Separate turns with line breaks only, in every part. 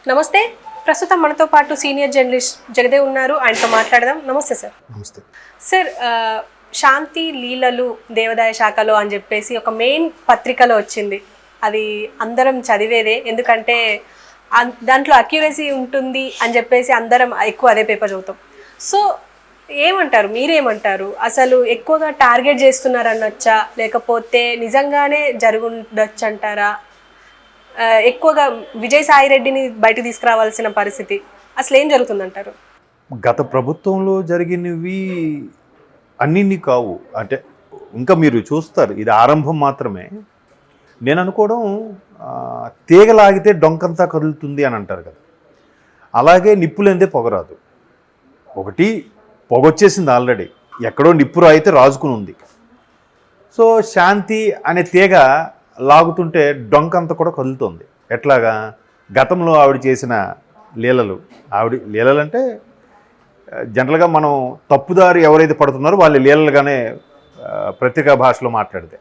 నమస్తే. ప్రస్తుతం మనతో పాటు సీనియర్ జర్నలిస్ట్ జగదేవ్ ఉన్నారు. ఆయనతో మాట్లాడదాం. నమస్తే సార్.
నమస్తే
సార్, శాంతి లీలలు దేవాదాయ శాఖలో అని చెప్పేసి ఒక మెయిన్ పత్రికలో వచ్చింది. అది అందరం చదివేదే, ఎందుకంటే దాంట్లో అక్యురసీ ఉంటుంది అని చెప్పేసి అందరం ఎక్కువ అదే పేపర్ చదువుతాం. సో ఏమంటారు, మీరేమంటారు? అసలు ఎక్కువగా టార్గెట్ చేస్తున్నారనొచ్చా, లేకపోతే నిజంగానే జరుగుండొచ్చు అంటారా? ఎక్కువగా విజయసాయి రెడ్డిని బయట తీసుకురావాల్సిన పరిస్థితి అసలు ఏం జరుగుతుందంటారు?
గత ప్రభుత్వంలో జరిగినవి అన్నీ కావు. అంటే ఇంకా మీరు చూస్తారు, ఇది ఆరంభం మాత్రమే. నేను అనుకోవడం తీగలాగితే డొంకంతా కదులుతుంది అని అంటారు కదా, అలాగే నిప్పులేందే పొగరాదు. ఒకటి పొగొచ్చేసింది ఆల్రెడీ, ఎక్కడో నిప్పు రాయితే రాజుకుని ఉంది. సో శాంతి అనే తీగ లాగుతుంటే డొంకంతా కూడా కదులుతుంది. ఎట్లాగా? గతంలో ఆవిడ చేసిన లీలలు, లీలలు అంటే జనరల్గా మనం తప్పుదారి ఎవరైతే పడుతున్నారో వాళ్ళు లీలలుగానే పత్రికా భాషలో మాట్లాడితే.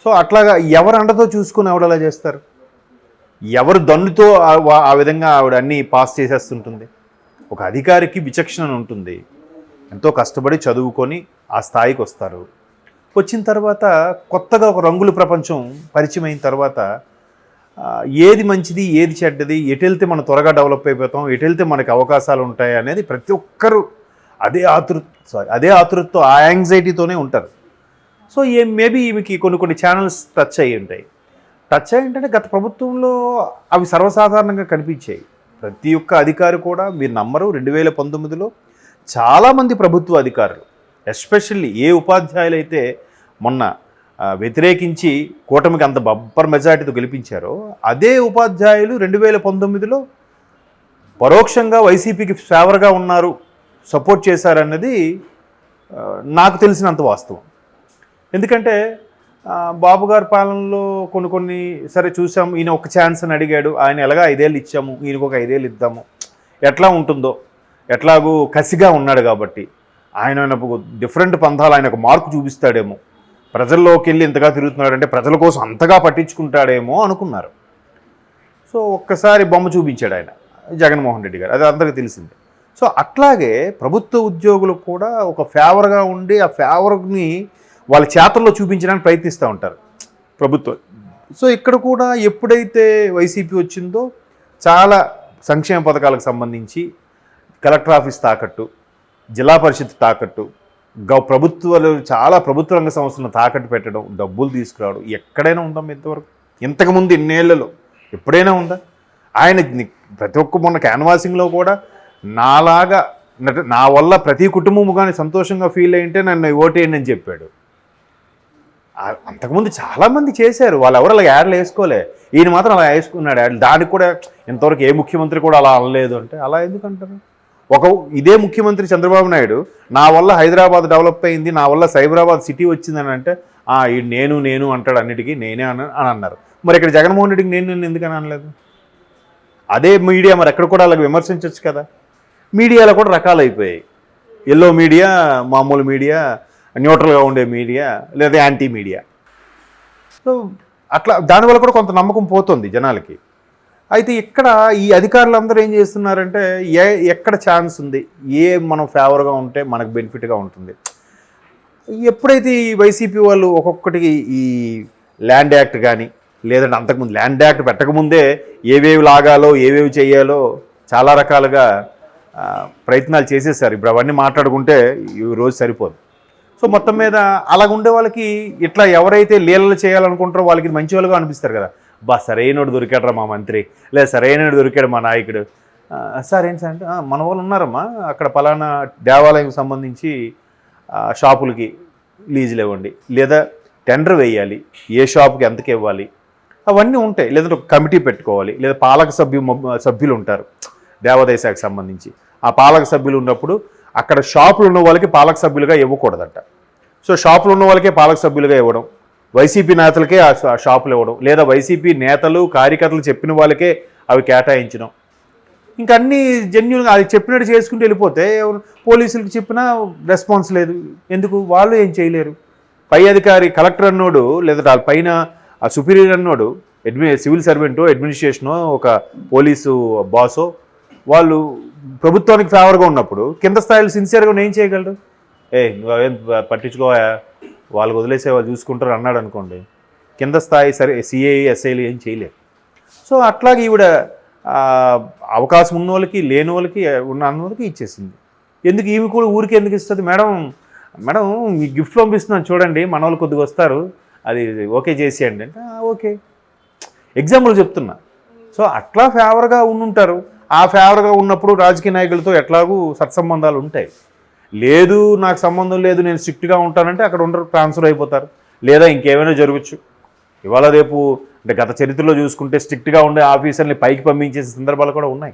సో అట్లాగా ఎవరు అండతో చూసుకుని ఆవిడ అలా చేస్తారు, ఎవరు దన్నుతో ఆ విధంగా ఆవిడ అన్నీ పాస్ చేసేస్తుంటుంది. ఒక అధికారికి విచక్షణ ఉంటుంది, ఎంతో కష్టపడి చదువుకొని ఆ స్థాయికి వస్తారు. వచ్చిన తర్వాత కొత్తగా ఒక రంగుల ప్రపంచం పరిచయం అయిన తర్వాత ఏది మంచిది ఏది చెడ్డది, ఎటు వెళ్తే మనం త్వరగా డెవలప్ అయిపోతాం, ఎటు వెళ్తే మనకి అవకాశాలు ఉంటాయి అనేది ప్రతి ఒక్కరూ అదే ఆతృతతో ఆ యాంగ్జైటీతోనే ఉంటారు. సో మేబీ ఈమెకి కొన్ని ఛానల్స్ టచ్ అయ్యి ఉంటాయి. టచ్ అయ్యి అంటే గత ప్రభుత్వంలో అవి సర్వసాధారణంగా కనిపించాయి. ప్రతి ఒక్క అధికారి కూడా, మీరు నమ్మరు, 2019లో చాలామంది ప్రభుత్వ అధికారులు, ఎస్పెషల్లీ ఏ ఉపాధ్యాయులు అయితే మొన్న వ్యతిరేకించి కూటమికి అంత బంపర్ మెజార్టీతో గెలిపించారో అదే ఉపాధ్యాయులు 2019లో పరోక్షంగా వైసీపీకి ఫేవర్గా ఉన్నారు, సపోర్ట్ చేశారన్నది నాకు తెలిసినంత వాస్తవం. ఎందుకంటే బాబు గారి పాలనలో కొన్ని సరే చూసాము, ఈయన ఒక ఛాన్స్ అని అడిగాడు, ఆయన ఎలాగా 5 ఏళ్ళు ఇచ్చాము, ఈయనకు ఒక 5 ఏళ్ళు ఇద్దాము, ఎట్లా ఉంటుందో, ఎట్లాగూ కసిగా ఉన్నాడు కాబట్టి ఆయన డిఫరెంట్ పంథాలు, ఆయన ఒక మార్కు చూపిస్తాడేమో, ప్రజల్లోకి వెళ్ళి ఇంతగా తిరుగుతున్నాడంటే ప్రజల కోసం అంతగా పట్టించుకుంటాడేమో అనుకున్నారు. సో ఒక్కసారి బొమ్మ చూపించాడు ఆయన, జగన్మోహన్ రెడ్డి గారు, అది అందరికీ తెలిసిందే. సో అట్లాగే ప్రభుత్వ ఉద్యోగులు కూడా ఒక ఫేవర్గా ఉండి ఆ ఫేవర్ని వాళ్ళ చేతల్లో చూపించడానికి ప్రయత్నిస్తూ ఉంటారు ప్రభుత్వం. సో ఇక్కడ కూడా ఎప్పుడైతే వైసీపీ వచ్చిందో చాలా సంక్షేమ పథకాలకు సంబంధించి కలెక్టర్ ఆఫీస్ తాకట్టు, జిల్లా పరిషత్ తాకట్టు, ప్రభుత్వాలు చాలా ప్రభుత్వ రంగ సంస్థలను తాకట్టు పెట్టడం, డబ్బులు తీసుకురావడం ఎక్కడైనా ఉందాం ఇంతవరకు? ఇంతకుముందు ఇన్నేళ్లలో ఎప్పుడైనా ఉందా? ఆయన ప్రతి ఒక్క మొన్న క్యాన్వాసింగ్లో కూడా నాలాగా నా వల్ల ప్రతి కుటుంబము కానీ సంతోషంగా ఫీల్ అయ్యింటే నన్ను ఓటేయండి అని చెప్పాడు. అంతకుముందు చాలామంది చేశారు, వాళ్ళు ఎవరు అలా యాడ్లు వేసుకోలే, ఈయన మాత్రం అలా వేసుకున్నాడు యాడ్లు. దానికి కూడా ఇంతవరకు ఏ ముఖ్యమంత్రి కూడా అలా అనలేదు అంటే అలా ఎందుకంటారు? ఇదే ముఖ్యమంత్రి చంద్రబాబు నాయుడు నా వల్ల హైదరాబాద్ డెవలప్ అయింది, నా వల్ల సైబరాబాద్ సిటీ వచ్చిందని అంటే నేను అంటాడు, అన్నిటికీ నేనే అని అన్నారు. మరి ఇక్కడ జగన్మోహన్ రెడ్డికి నేను ఎందుకని అనలేదు? అదే మీడియా మరి ఎక్కడ కూడా అలాగే విమర్శించవచ్చు కదా. మీడియాలో కూడా రకాలు అయిపోయాయి, ఎల్లో మీడియా, మామూలు మీడియా, న్యూట్రల్గా ఉండే మీడియా, లేదా యాంటీ మీడియా. సో అట్లా దానివల్ల కూడా కొంత నమ్మకం పోతుంది జనాలకి. అయితే ఇక్కడ ఈ అధికారులందరూ ఏం చేస్తున్నారంటే ఎక్కడ ఛాన్స్ ఉంది, మనం ఫేవర్గా ఉంటే మనకు బెనిఫిట్గా ఉంటుంది. ఎప్పుడైతే ఈ వైసీపీ వాళ్ళు ఒక్కొక్కటికి ఈ ల్యాండ్ యాక్ట్ కానీ, లేదంటే అంతకుముందు ల్యాండ్ యాక్ట్ పెట్టకముందే ఏవేవి లాగాలో ఏవేవి చేయాలో చాలా రకాలుగా ప్రయత్నాలు చేసేసారు. ఇప్పుడు అవన్నీ మాట్లాడుకుంటే ఈ రోజు సరిపోదు. సో మొత్తం మీద అలాగుండే వాళ్ళకి ఇట్లా ఎవరైతే లీలలు చేయాలనుకుంటారో వాళ్ళకి మంచి వాళ్ళుగా అనిపిస్తారు కదా. సరైనోడు దొరికాడరా మా మంత్రి, లేదా సరైనోడు దొరికాడు మా నాయకుడు. సార్ ఏంటి సార్ అంటే మన వాళ్ళు ఉన్నారమ్మా, అక్కడ పలానా దేవాలయం సంబంధించి షాపులకి లీజులు ఇవ్వండి, లేదా టెండర్ వేయాలి, ఏ షాపుకి ఎంతకి ఇవ్వాలి, అవన్నీ ఉంటాయి. లేదంటే ఒక కమిటీ పెట్టుకోవాలి, లేదా పాలక సభ్యులు ఉంటారు దేవాదాయ శాఖకు సంబంధించి. ఆ పాలక సభ్యులు ఉన్నప్పుడు అక్కడ షాపులు ఉన్న వాళ్ళకి పాలక సభ్యులుగా ఇవ్వకూడదట. సో షాపులు ఉన్న వాళ్ళకే పాలక సభ్యులుగా ఇవ్వడం, వైసీపీ నేతలకే ఆ షాపులు ఇవ్వడం, లేదా వైసీపీ నేతలు కార్యకర్తలు చెప్పిన వాళ్ళకే అవి కేటాయించడం. ఇంకా అన్నీ జెన్యున్గా అది చెప్పినట్టు చేసుకుంటూ వెళ్ళిపోతే పోలీసులకు చెప్పినా రెస్పాన్స్ లేదు. ఎందుకు? వాళ్ళు ఏం చేయలేరు. పై అధికారి కలెక్టర్ అన్నోడు, లేదా పైన ఆ సుపీరియర్ అన్నోడు సివిల్ సర్వెంటో అడ్మినిస్ట్రేషనో ఒక పోలీసు బాసో వాళ్ళు ప్రభుత్వానికి ఫేవర్గా ఉన్నప్పుడు కింద స్థాయిలో సిన్సియర్గా ఏం చేయగలరు? నువ్వేం పట్టించుకోవా, వాళ్ళకి వదిలేసే వాళ్ళు చూసుకుంటారు అన్నాడు అనుకోండి, కింద స్థాయి సరే సిఐ ఎస్ఐలు ఏం చేయలేరు. సో అట్లాగే ఈవిడ అవకాశం ఉన్న వాళ్ళకి లేని వాళ్ళకి అన్న వాళ్ళకి ఇచ్చేసింది. ఎందుకు ఈమె కూడా ఊరికి ఎందుకు ఇస్తుంది? మేడం మేడం మీ గిఫ్ట్ పంపిస్తున్నాను చూడండి, మన వాళ్ళు కొద్దిగా వస్తారు, అది ఓకే చేసేయండి అంటే ఓకే, ఎగ్జాంపుల్ చెప్తున్నా. సో అట్లా ఫేవర్గా ఉండుంటారు. ఆ ఫేవర్గా ఉన్నప్పుడు రాజకీయ నాయకులతో ఎట్లాగూ సత్సంబంధాలు ఉంటాయి. లేదు నాకు సంబంధం లేదు నేను స్ట్రిక్ట్గా ఉంటానంటే అక్కడ ఉండరు, ట్రాన్స్ఫర్ అయిపోతారు, లేదా ఇంకేమైనా జరగచ్చు. ఇవాళ రేపు అంటే గత చరిత్రలో చూసుకుంటే స్ట్రిక్ట్గా ఉండే ఆఫీసర్ని పైకి పంపించేసే సందర్భాలు కూడా ఉన్నాయి.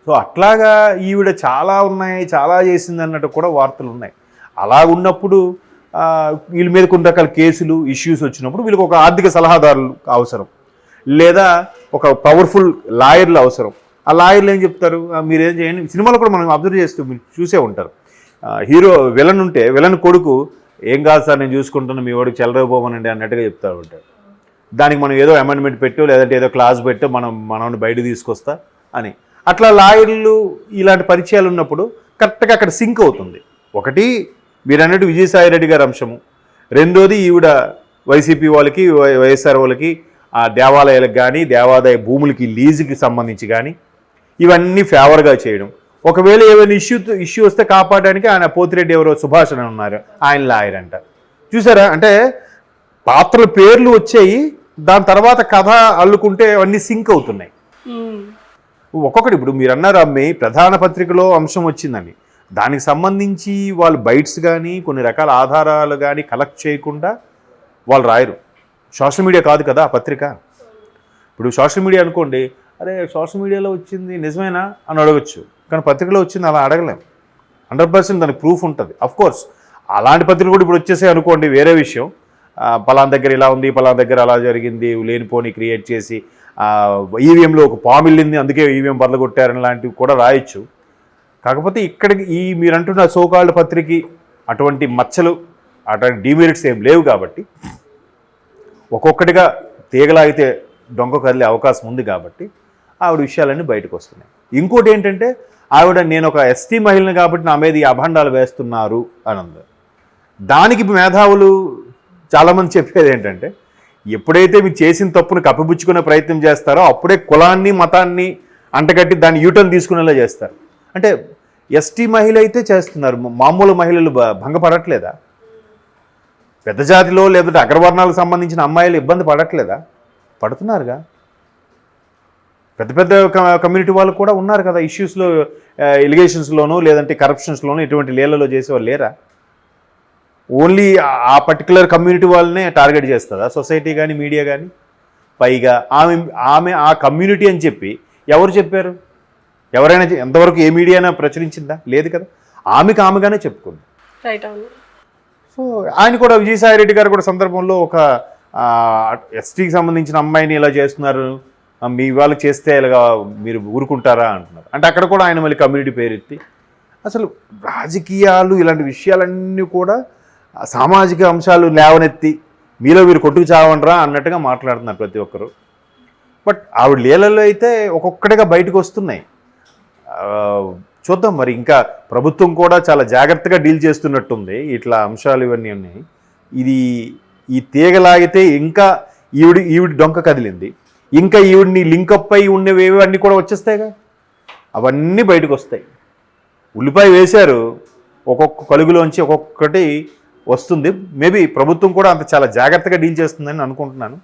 సో అట్లాగా ఈవిడ చాలా ఉన్నాయి, చాలా చేసింది అన్నట్టు కూడా వార్తలు ఉన్నాయి. అలా ఉన్నప్పుడు వీళ్ళ మీద కొన్ని రకాల కేసులు ఇష్యూస్ వచ్చినప్పుడు వీళ్ళకి ఒక ఆర్థిక సలహాదారులు అవసరం, లేదా ఒక పవర్ఫుల్ లాయర్లు అవసరం. ఆ లాయర్లు ఏం చెప్తారు, మీరేం చేయండి. సినిమాలో కూడా మనం అబ్జర్వ్ చేస్తూ మీరు చూసే ఉంటారు, హీరో విలన్ ఉంటే విలన్ కొడుకు ఏం కాదు సార్ నేను చూసుకుంటున్నా, మీ వాడికి చెలరైపోమనండి అన్నట్టుగా చెప్తూ ఉంటారు. దానికి మనం ఏదో అమెండ్మెంట్ పెట్టో లేదంటే ఏదో క్లాస్ పెట్టో మనల్ని బయట తీసుకొస్తా అని. అట్లా లాయర్లు ఇలాంటి పరిచయాలు ఉన్నప్పుడు కరెక్ట్గా అక్కడ సింక్ అవుతుంది. ఒకటి మీరు అన్నట్టు విజయసాయి రెడ్డి గారి అంశము, రెండోది ఈవిడ వైసీపీ వాళ్ళకి వైఎస్ఆర్ వాళ్ళకి ఆ దేవాలయాలకు కానీ దేవాదాయ భూములకి లీజుకి సంబంధించి కానీ ఇవన్నీ ఫేవర్గా చేయడం. ఒకవేళ ఏమైనా ఇష్యూ వస్తే కాపాడడానికి ఆయన పోతిరెడ్డి ఎవరో సుభాష్ అని ఉన్నారు, ఆయన లాయర్ అంట. చూసారా, అంటే పాత్రల పేర్లు వచ్చాయి, దాని తర్వాత కథ అల్లుకుంటే అవన్నీ సింక్ అవుతున్నాయి. ఒక్కొక్కటి ఇప్పుడు మీరు అన్నారు అమ్మాయి ప్రధాన పత్రికలో అంశం వచ్చిందని, దానికి సంబంధించి వాళ్ళు బైట్స్ కానీ కొన్ని రకాల ఆధారాలు కానీ కలెక్ట్ చేయకుండా వాళ్ళు రాయరు. సోషల్ మీడియా కాదు కదా ఆ పత్రిక. ఇప్పుడు సోషల్ మీడియా అనుకోండి, అరే సోషల్ మీడియాలో వచ్చింది నిజమేనా అని అడగచ్చు, కానీ పత్రికలో వచ్చింది అలా అడగలేం. 100% దానికి ప్రూఫ్ ఉంటుంది. అఫ్కోర్స్ అలాంటి పత్రికలు కూడా ఇప్పుడు వచ్చేసాయి అనుకోండి, వేరే విషయం. పలానా దగ్గర ఇలా ఉంది, పలానా దగ్గర అలా జరిగింది, లేనిపోని క్రియేట్ చేసి ఈవీఎంలో ఒక పాము వెళ్ళింది అందుకే ఈవీఎం బదలగొట్టారని లాంటివి కూడా రాయొచ్చు. కాకపోతే ఇక్కడికి మీరు అంటున్న సోకాల్డ్ పత్రిక అటువంటి మచ్చలు అటువంటి డిమెరిట్స్ ఏం లేవు కాబట్టి ఒక్కొక్కటిగా తీగలాగితే దొంగ కదిలే అవకాశం ఉంది కాబట్టి ఆవిడ విషయాలన్నీ బయటకు వస్తున్నాయి. ఇంకోటి ఏంటంటే ఆవిడ నేను ఒక ఎస్టీ మహిళని కాబట్టి నా మీద ఈ అభండాలు వేస్తున్నారు అని ఉంది. దానికి మేధావులు చాలామంది చెప్పేది ఏంటంటే ఎప్పుడైతే మీరు చేసిన తప్పును కప్పిపుచ్చుకునే ప్రయత్నం చేస్తారో అప్పుడే కులాన్ని మతాన్ని అంటగట్టి దాన్ని యూటర్న్ తీసుకునేలా చేస్తారు. అంటే ఎస్టీ మహిళ అయితే చేస్తున్నారు, మామూలు మహిళలు భంగపడట్లేదా? పెద్ద జాతిలో లేదంటే అగ్రవర్ణాలకు సంబంధించిన అమ్మాయిలు ఇబ్బంది పడట్లేదా? పడుతున్నారుగా. పెద్ద పెద్ద కమ్యూనిటీ వాళ్ళు కూడా ఉన్నారు కదా ఇష్యూస్లో, ఎలిగేషన్స్లోనూ లేదంటే కరప్షన్స్లోనూ ఇటువంటి లీలలో చేసేవాళ్ళు లేరా? ఓన్లీ ఆ పర్టికులర్ కమ్యూనిటీ వాళ్ళనే టార్గెట్ చేస్తుందా సొసైటీ కానీ మీడియా కానీ? పైగా ఆమె ఆ కమ్యూనిటీ అని చెప్పి ఎవరు చెప్పారు? ఎవరైనా ఎంతవరకు ఏ మీడియా అయినా ప్రచురించిందా? లేదు కదా. ఆమెగానే చెప్పుకుంది.
రైట్. అవును.
సో ఆయన కూడా విజయసాయి రెడ్డి గారు కూడా సందర్భంలో ఒక ఎస్టీకి సంబంధించిన అమ్మాయిని ఇలా చేస్తున్నారు, మీ వాళ్ళకి చేస్తే ఇలాగా మీరు ఊరుకుంటారా అంటున్నారు. అంటే అక్కడ కూడా ఆయన మళ్ళీ కమ్యూనిటీ పేరెత్తి అసలు రాజకీయాలు ఇలాంటి విషయాలన్నీ కూడా సామాజిక అంశాలు లేవనెత్తి మీలో మీరు కొట్టుకు చావండ్రా అన్నట్టుగా మాట్లాడుతున్నారు ప్రతి ఒక్కరు. బట్ ఆవిడ లీలల్లో అయితే ఒక్కొక్కటిగా బయటకు వస్తున్నాయి. చూద్దాం మరి, ఇంకా ప్రభుత్వం కూడా చాలా జాగ్రత్తగా డీల్ చేస్తున్నట్టుంది ఇట్లా అంశాలు ఇవన్నీ ఉన్నాయి. ఇది ఈ తీగలాగితే ఇంకా ఈవిడి డొంక కదిలింది, ఇంకా ఈవిడిని లింకప్ అయి ఉండేవేవి అన్నీ కూడా వచ్చేస్తాయిగా, అవన్నీ బయటకు వస్తాయి. ఉల్లిపాయ వేశారు, ఒక్కొక్క కలుగులోంచి ఒక్కొక్కటి వస్తుంది. మేబీ ప్రభుత్వం కూడా అంత చాలా జాగ్రత్తగా డీల్ చేస్తుందని అనుకుంటున్నాను.